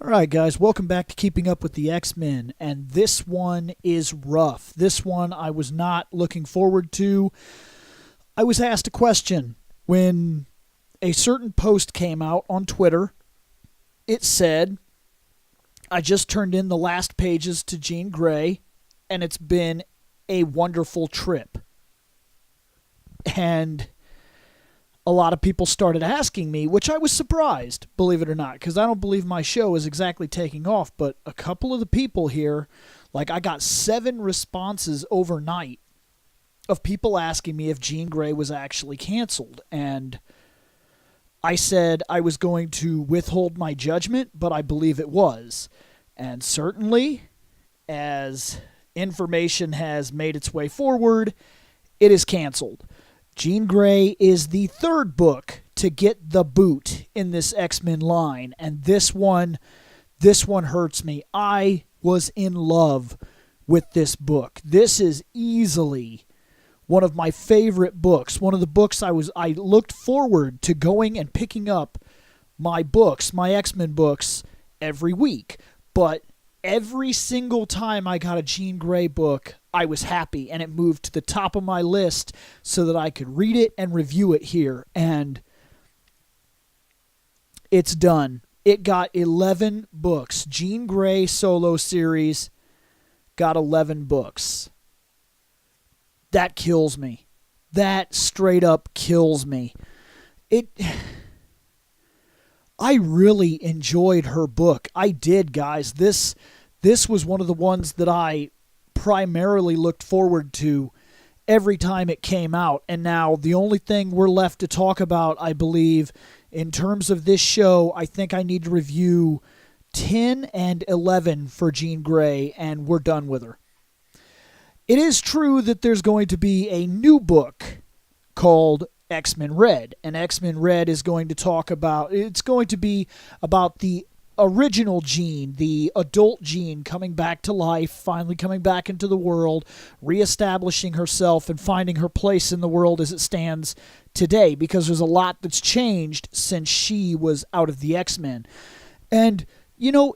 All right, guys, welcome back to Keeping Up with the X-Men, and this one is rough. This one I was not looking forward to. I was asked a question when a certain post came out on Twitter. It said, I just turned in the last pages to Jean Grey, and it's been a wonderful trip. And a lot of people started asking me, which I was surprised, believe it or not, because I don't believe my show is exactly taking off, but a couple of the people here, like I got 7 responses overnight of people asking me if Jean Grey was actually canceled, and I said I was going to withhold my judgment, but I believe it was. And certainly, as information has made its way forward, it is canceled. Jean Grey is the 3rd book to get the boot in this X-Men line, and this one hurts me. I was in love with this book. This is easily one of my favorite books, one of the books I looked forward to going and picking up my books, my X-Men books, every week. But every single time I got a Jean Grey book, I was happy, and it moved to the top of my list so that I could read it and review it here. And it's done. It got 11 books. Jean Grey solo series got 11 books. That kills me. That straight up kills me. I really enjoyed her book. I did, guys. This was one of the ones that I primarily looked forward to every time it came out. And now the only thing we're left to talk about, I believe, in terms of this show, I think I need to review 10 and 11 for Jean Grey, and we're done with her. It is true that there's going to be a new book called X-Men Red, and X-Men Red is going to talk about, it's going to be about the original Jean, the adult Jean, coming back to life, finally coming back into the world, reestablishing herself and finding her place in the world as it stands today, because there's a lot that's changed since she was out of the X-Men. And, you know,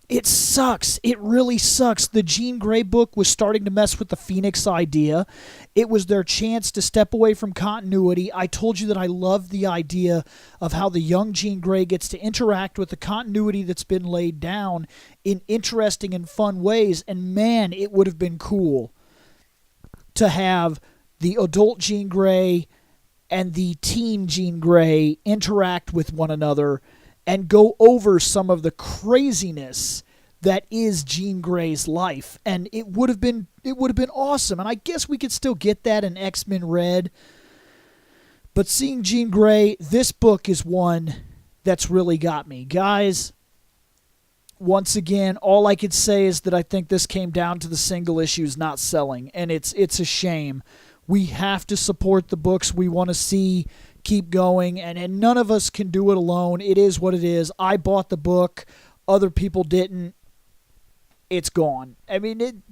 it sucks. It really sucks. The Jean Grey book was starting to mess with the Phoenix idea. It was their chance to step away from continuity. I told you that I love the idea of how the young Jean Grey gets to interact with the continuity that's been laid down in interesting and fun ways. And man, it would have been cool to have the adult Jean Grey and the teen Jean Grey interact with one another and go over some of the craziness that is Jean Grey's life. And it would have been awesome. And I guess we could still get that in X-Men Red. But seeing Jean Grey, this book is one that's really got me. Guys, once again, all I could say is that I think this came down to the single issues not selling. And it's a shame. We have to support the books we want to see keep going, and none of us can do it alone. It is what it is. I bought the book. Other people didn't. It's gone. I mean,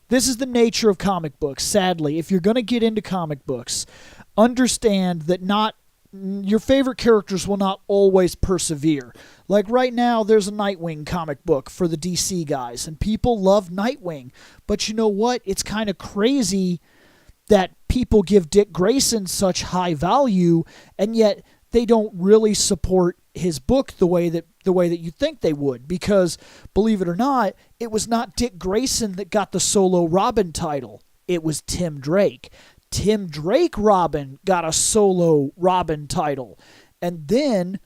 this is the nature of comic books, sadly. If you're going to get into comic books, understand that your favorite characters will not always persevere. Like right now, there's a Nightwing comic book for the DC guys, and people love Nightwing. But you know what? It's kind of crazy that people give Dick Grayson such high value, and yet they don't really support his book the way that you think they would. Because, believe it or not, it was not Dick Grayson that got the solo Robin title. It was Tim Drake. Tim Drake Robin got a solo Robin title. And then,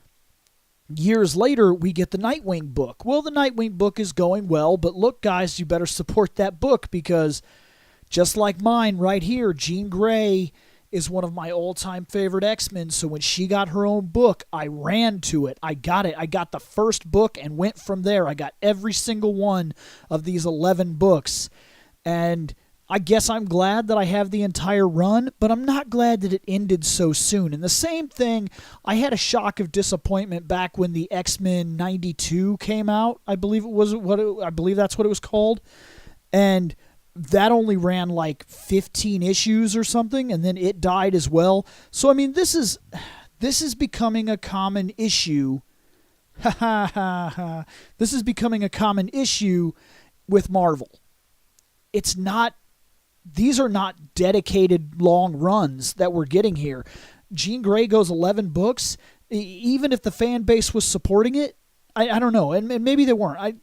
years later, we get the Nightwing book. Well, the Nightwing book is going well, but look, guys, you better support that book, because just like mine right here, Jean Grey is one of my all-time favorite X-Men, so when she got her own book, I ran to it. I got it. I got the first book and went from there. I got every single one of these 11 books, and I guess I'm glad that I have the entire run, but I'm not glad that it ended so soon. And the same thing, I had a shock of disappointment back when the X-Men 92 came out. I believe that's what it was called, and that only ran like 15 issues or something, and then it died as well. So, I mean, this is becoming a common issue Ha ha ha ha. This is becoming a common issue with Marvel. It's not, these are not dedicated long runs that we're getting here. Jean Grey goes 11 books. Even if the fan base was supporting it, I don't know. And maybe they weren't.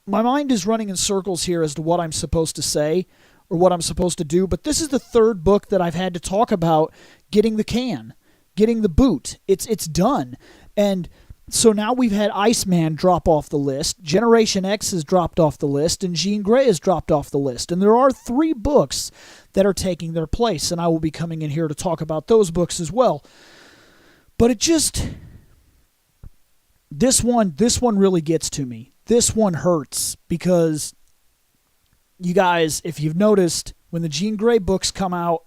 My mind is running in circles here as to what I'm supposed to say or what I'm supposed to do. But this is the third book that I've had to talk about getting the can, getting the boot. It's done. And so now we've had Iceman drop off the list, Generation X has dropped off the list, and Jean Grey has dropped off the list. And there are 3 books that are taking their place, and I will be coming in here to talk about those books as well. But it just, this one really gets to me. This one hurts because, you guys, if you've noticed, when the Jean Grey books come out,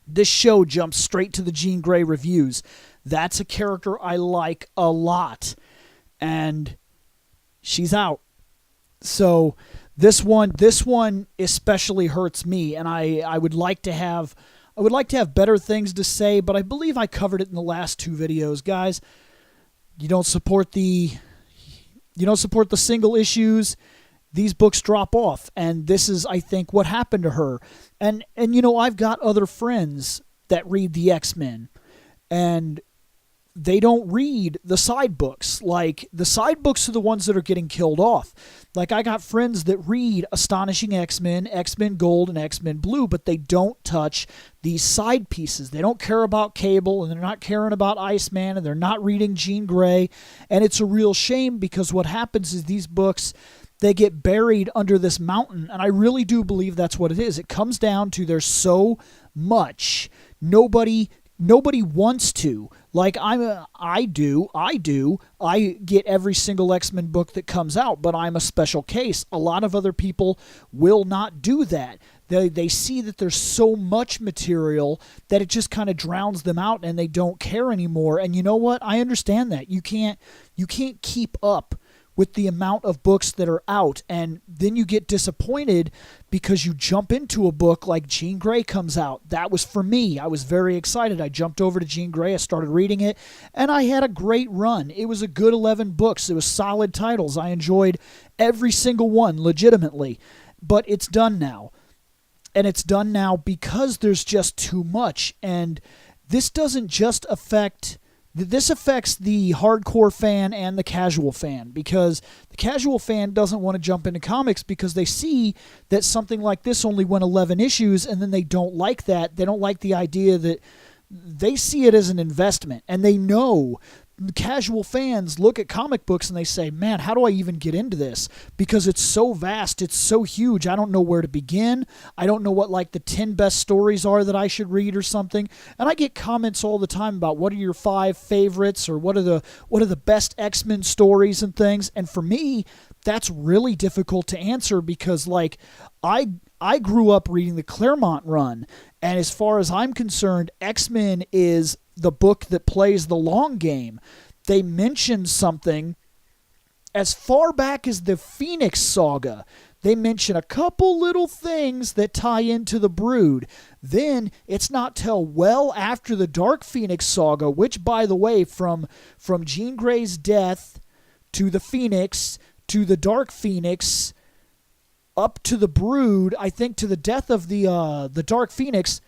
this show jumps straight to the Jean Grey reviews. That's a character I like a lot, and she's out. So this one especially hurts me, and I would like to have better things to say, but I believe I covered it in the last 2 videos, guys. You don't support the single issues, these books drop off, and this is, I think, what happened to her. And I've got other friends that read the X-Men, and they don't read the side books. Like, the side books are the ones that are getting killed off. Like, I got friends that read Astonishing X-Men, X-Men Gold, and X-Men Blue, but they don't touch these side pieces. They don't care about Cable, and they're not caring about Iceman, and they're not reading Jean Grey. And it's a real shame, because what happens is these books, they get buried under this mountain, and I really do believe that's what it is. It comes down to there's so much. Nobody wants to. Like, I do. I get every single X-Men book that comes out, but I'm a special case. A lot of other people will not do that. They see that there's so much material that it just kind of drowns them out, and they don't care anymore. And you know what? I understand that. You can't keep up with the amount of books that are out, and then you get disappointed because you jump into a book like Jean Grey comes out. That was for me. I was very excited. I jumped over to Jean Grey, I started reading it, and I had a great run. It was a good 11 books. It was solid titles. I enjoyed every single one legitimately, but it's done now. And it's done now because there's just too much, and this doesn't just affect... This affects the hardcore fan and the casual fan, because the casual fan doesn't want to jump into comics because they see that something like this only went 11 issues, and then they don't like that. They don't like the idea that they see it as an investment, and they know. Casual fans look at comic books and they say, man, how do I even get into this? Because it's so vast, it's so huge, I don't know where to begin. I don't know what like the 10 best stories are that I should read or something. And I get comments all the time about what are your 5 favorites, or what are the best X-Men stories and things. And for me, that's really difficult to answer, because like I grew up reading the Claremont run, and as far as I'm concerned, X-Men is the book that plays the long game. They mention something as far back as the Phoenix Saga. They mention a couple little things that tie into the Brood. Then it's not till well after the Dark Phoenix Saga, which, by the way, from Jean Grey's death to the Phoenix to the Dark Phoenix up to the Brood, I think to the death of the Dark Phoenix,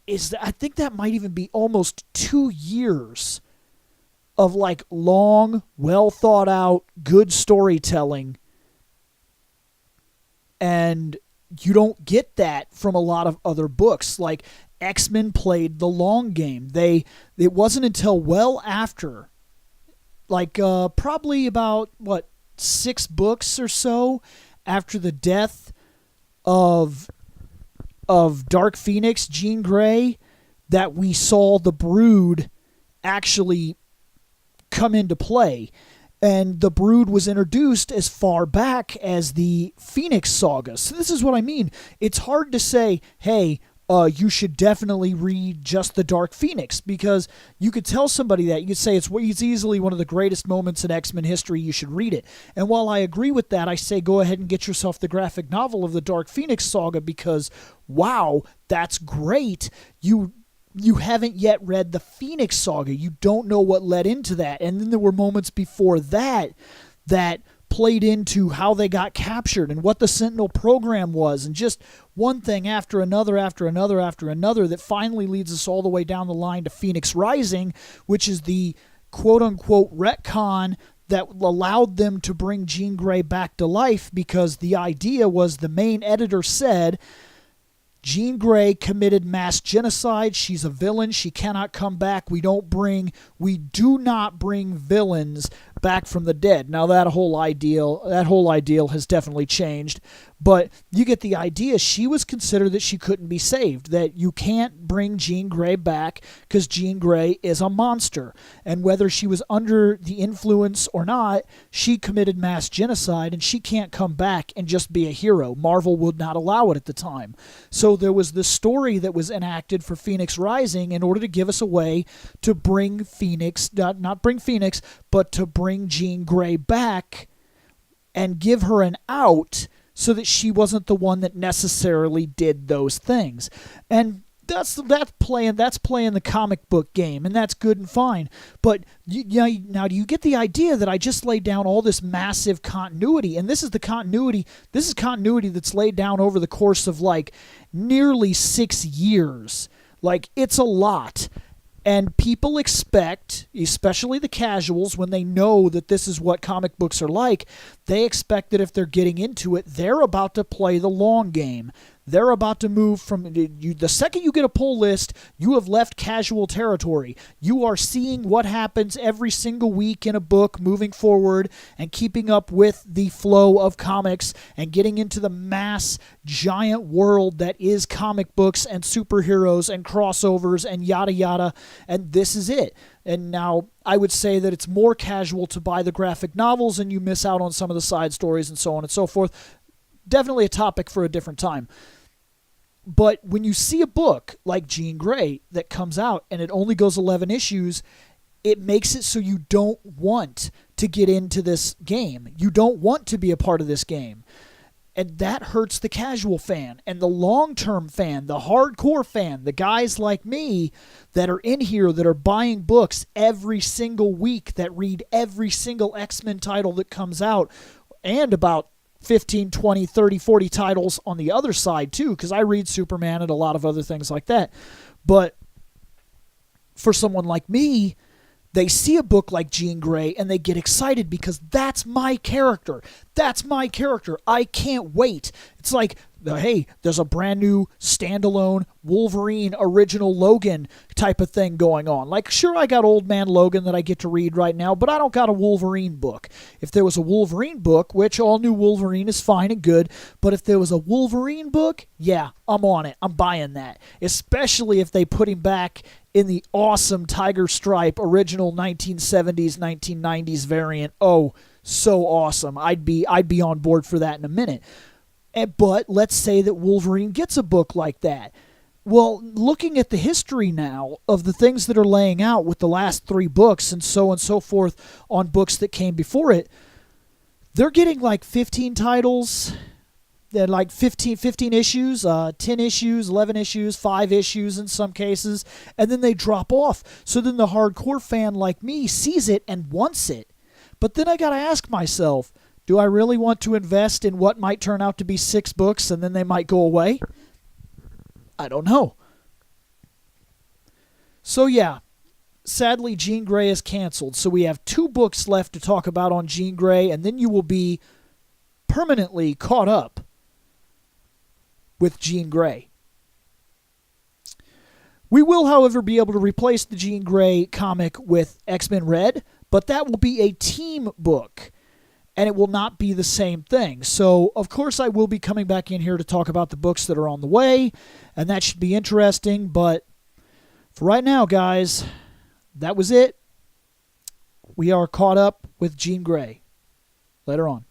I think that might even be almost 2 years of like long, well thought out, good storytelling. And you don't get that from a lot of other books. Like, X-Men played the long game. It wasn't until well after, like probably about 6 books or so after the death of Dark Phoenix, Jean Grey, that we saw the Brood actually come into play. And the Brood was introduced as far back as the Phoenix Saga. So this is what I mean. It's hard to say, hey, you should definitely read just the Dark Phoenix, because you could tell somebody that. You could say it's easily one of the greatest moments in X-Men history. You should read it. And while I agree with that, I say go ahead and get yourself the graphic novel of the Dark Phoenix Saga, because, wow, that's great. you haven't yet read the Phoenix Saga. You don't know what led into that. And then there were moments before that that played into how they got captured and what the Sentinel program was, and just one thing after another that finally leads us all the way down the line to Phoenix Rising, which is the quote-unquote retcon that allowed them to bring Jean Grey back to life, because the idea was, the main editor said, Jean Grey committed mass genocide. She's a villain. She cannot come back. We do not bring villains back from the dead. Now that whole ideal has definitely changed, but you get the idea. She was considered that she couldn't be saved, that you can't bring Jean Grey back because Jean Grey is a monster. And whether she was under the influence or not, she committed mass genocide and she can't come back and just be a hero. Marvel would not allow it at the time. So there was this story that was enacted for Phoenix Rising in order to give us a way to bring Phoenix, not bring Phoenix, but to bring Jean Grey back and give her an out so that she wasn't the one that necessarily did those things. And that's playing the comic book game, and that's good and fine. But now do you get the idea that I just laid down all this massive continuity, and this is continuity that's laid down over the course of like nearly 6 years. Like, it's a lot. And people expect, especially the casuals, when they know that this is what comic books are like, they expect that if they're getting into it, they're about to play the long game. They're about to move from... the second you get a pull list, you have left casual territory. You are seeing what happens every single week in a book moving forward and keeping up with the flow of comics and getting into the mass, giant world that is comic books and superheroes and crossovers and yada yada. And this is it. And now I would say that it's more casual to buy the graphic novels and you miss out on some of the side stories and so on and so forth. Definitely a topic for a different time. But when you see a book like Jean Grey that comes out and it only goes 11 issues, it makes it so you don't want to get into this game. You don't want to be a part of this game. And that hurts the casual fan. And the long-term fan, the hardcore fan, the guys like me that are in here that are buying books every single week, that read every single X-Men title that comes out, and about 15, 20, 30, 40 titles on the other side too, because I read Superman and a lot of other things like that. But for someone like me, they see a book like Jean Grey and they get excited because that's my character. That's my character. I can't wait. It's like, hey, there's a brand new standalone Wolverine original Logan type of thing going on. Like, sure, I got Old Man Logan that I get to read right now, but I don't got a Wolverine book. If there was a Wolverine book, which all new Wolverine is fine and good, but if there was a Wolverine book, yeah, I'm on it. I'm buying that. Especially if they put him back in the awesome Tiger Stripe original 1970s, 1990s variant. Oh, so awesome. I'd be on board for that in a minute. But let's say that Wolverine gets a book like that. Well, looking at the history now of the things that are laying out with the last 3 books and so forth on books that came before it, they're getting like 15 titles, they're like 15 issues, 10 issues, 11 issues, 5 issues in some cases, and then they drop off. So then the hardcore fan like me sees it and wants it. But then I got to ask myself, do I really want to invest in what might turn out to be 6 books and then they might go away? I don't know. So yeah, sadly Jean Grey is canceled. So we have 2 books left to talk about on Jean Grey, and then you will be permanently caught up with Jean Grey. We will, however, be able to replace the Jean Grey comic with X-Men Red, but that will be a team book. And it will not be the same thing. So, of course, I will be coming back in here to talk about the books that are on the way, and that should be interesting. But for right now, guys, that was it. We are caught up with Jean Grey. Later on.